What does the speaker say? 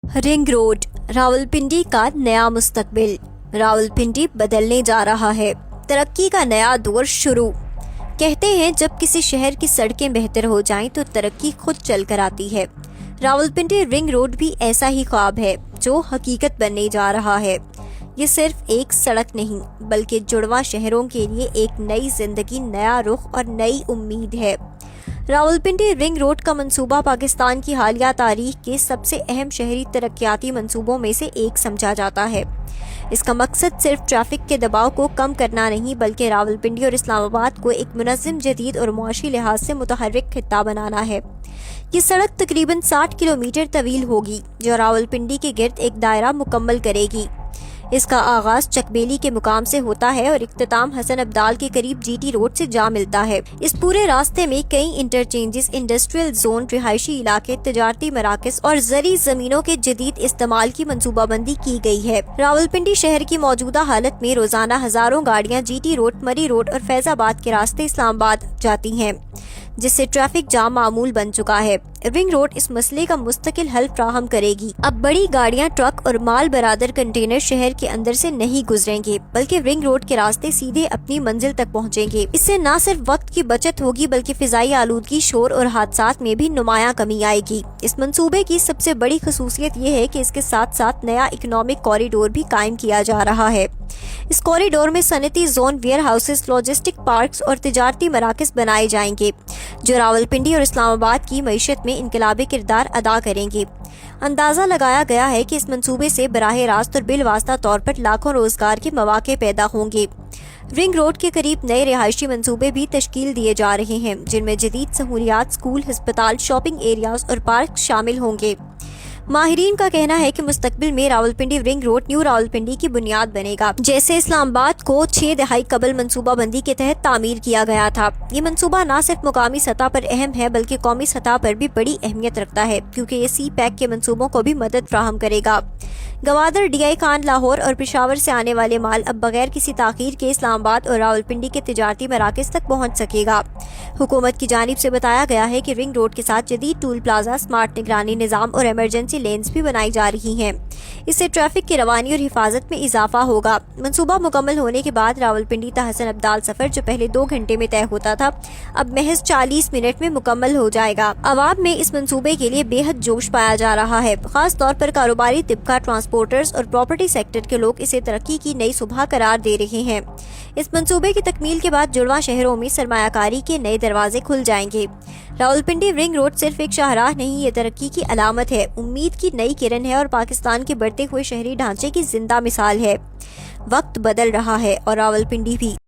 Ring road, Rawalpindi का नया मुस्तकबिल। रावलपिंडी बदलने जा रहा है, तरक्की का नया दौर शुरू। कहते हैं जब किसी शहर की सड़कें बेहतर हो जाएं तो तरक्की खुद चल कर आती है। रावलपिंडी रिंग रोड भी ऐसा ही ख्वाब है जो हकीकत बनने जा रहा है। ये सिर्फ एक सड़क नहीं बल्कि जुड़वा शहरों के लिए एक नई जिंदगी, नया रुख और नई उम्मीद है। रावलपिंडी रिंग रोड का मंसूबा पाकिस्तान की हालिया तारीख के सबसे अहम शहरी तरक्याती मंसूबों में से एक समझा जाता है। इसका मकसद सिर्फ ट्रैफिक के दबाव को कम करना नहीं बल्कि रावलपिंडी और इस्लामाबाद को एक मुनज़्ज़म, जदीद और मुआशी लिहाज से मुतहर्रिक खित्ता बनाना है। ये सड़क तकरीबन 60 किलोमीटर तवील होगी जो रावलपिंडी के गिर्द एक दायरा मुकम्मल करेगी। इसका आगाज चकबेली के मुकाम से होता है और इख्तिताम हसन अब्दाल के करीब जीटी रोड से जा मिलता है। इस पूरे रास्ते में कई इंटरचेंजेस, इंडस्ट्रियल जोन, रिहायशी इलाके, तजारती मराकज और ज़री जमीनों के जदीद इस्तेमाल की मंसूबाबंदी की गई है। रावलपिंडी शहर की मौजूदा हालत में रोजाना हजारों गाड़ियाँ जीटी रोड, मरी रोड और फैजाबाद के रास्ते इस्लामाबाद जाती हैं, जिससे ट्रैफिक जाम मामूल बन चुका है। रिंग रोड इस मसले का मुस्तकिल हल फ्राहम करेगी। अब बड़ी गाड़ियां, ट्रक और माल बरादर कंटेनर शहर के अंदर से नहीं गुजरेंगे बल्कि रिंग रोड के रास्ते सीधे अपनी मंजिल तक पहुंचेंगे। इससे न सिर्फ वक्त की बचत होगी बल्कि फिजाई आलूदगी, शोर और हादसात में भी नुमाया कमी आएगी। इस मंसूबे की सबसे बड़ी खसूसियत ये है कि इसके साथ साथ नया इकोनॉमिक कॉरिडोर भी कायम किया जा रहा है। इस कॉरिडोर में सनती zone, warehouses, logistic parks और तिजारती मराकज बनाए जाएंगे जो रावलपिंडी और इस्लामाबाद की मईशत में इनकलाबी किरदार अदा करेंगे। अंदाजा लगाया गया है कि इस मंसूबे से बराह रास्त और बिलवास्ता तौर पर लाखों रोजगार के मौके पैदा होंगे। रिंग रोड के करीब नए रिहायशी मंसूबे भी तश्कील दिए जा रहे हैं जिनमें जदीद सहूलियात, स्कूल, अस्पताल, शॉपिंग एरियाज और पार्क शामिल होंगे। माहिरीन का कहना है कि मुस्तकबिल में Rawalpindi ring road new Rawalpindi की बुनियाद बनेगा, जैसे इस्लामाबाद को 6 दहाई कबल मंसूबाबंदी के तहत तामीर किया गया था। ये मंसूबा न सिर्फ मुकामी सतह पर अहम है बल्कि कौमी सतह पर भी बड़ी अहमियत रखता है क्योंकि ये सी पैक के मंसूबों को भी मदद फ्राहम करेगा। गवादर, DI खान, लाहौर और पेशावर से आने वाले माल अब बगैर किसी ताखीर के इस्लामाबाद और रावलपिंडी के तिजारती मराकज तक पहुँच सकेगा। हुकूमत की जानिब से बताया गया है कि रिंग रोड के साथ जदीद टूल प्लाजा, स्मार्ट निगरानी निज़ाम और इमरजेंसी लेन्स भी बनाई जा रही हैं। इससे ट्रैफिक की रवानी और हिफाजत में इजाफा होगा। मंसूबा मुकम्मल होने के बाद रावलपिंडी ता हसन अब्दाल सफर जो पहले 2 घंटे में तय होता था अब महज 40 मिनट में मुकम्मल हो जाएगा। अवाम में इस मंसूबे के लिए बेहद जोश पाया जा रहा है। खास तौर पर कारोबारी तिबका, ट्रांसपोर्टर्स और प्रॉपर्टी सेक्टर के लोग इसे तरक्की की नई सुबह करार दे रहे हैं। इस मंसूबे की तकमील के बाद जुड़वा शहरों में सरमायाकारी के नए दरवाजे खुल जाएंगे। रावलपिंडी रिंग रोड सिर्फ एक शाहराह नहीं, ये तरक्की की अलामत है, उम्मीद की नई किरण है और पाकिस्तान के बढ़ते हुए शहरी ढांचे की जिंदा मिसाल है। वक्त बदल रहा है और रावलपिंडी भी।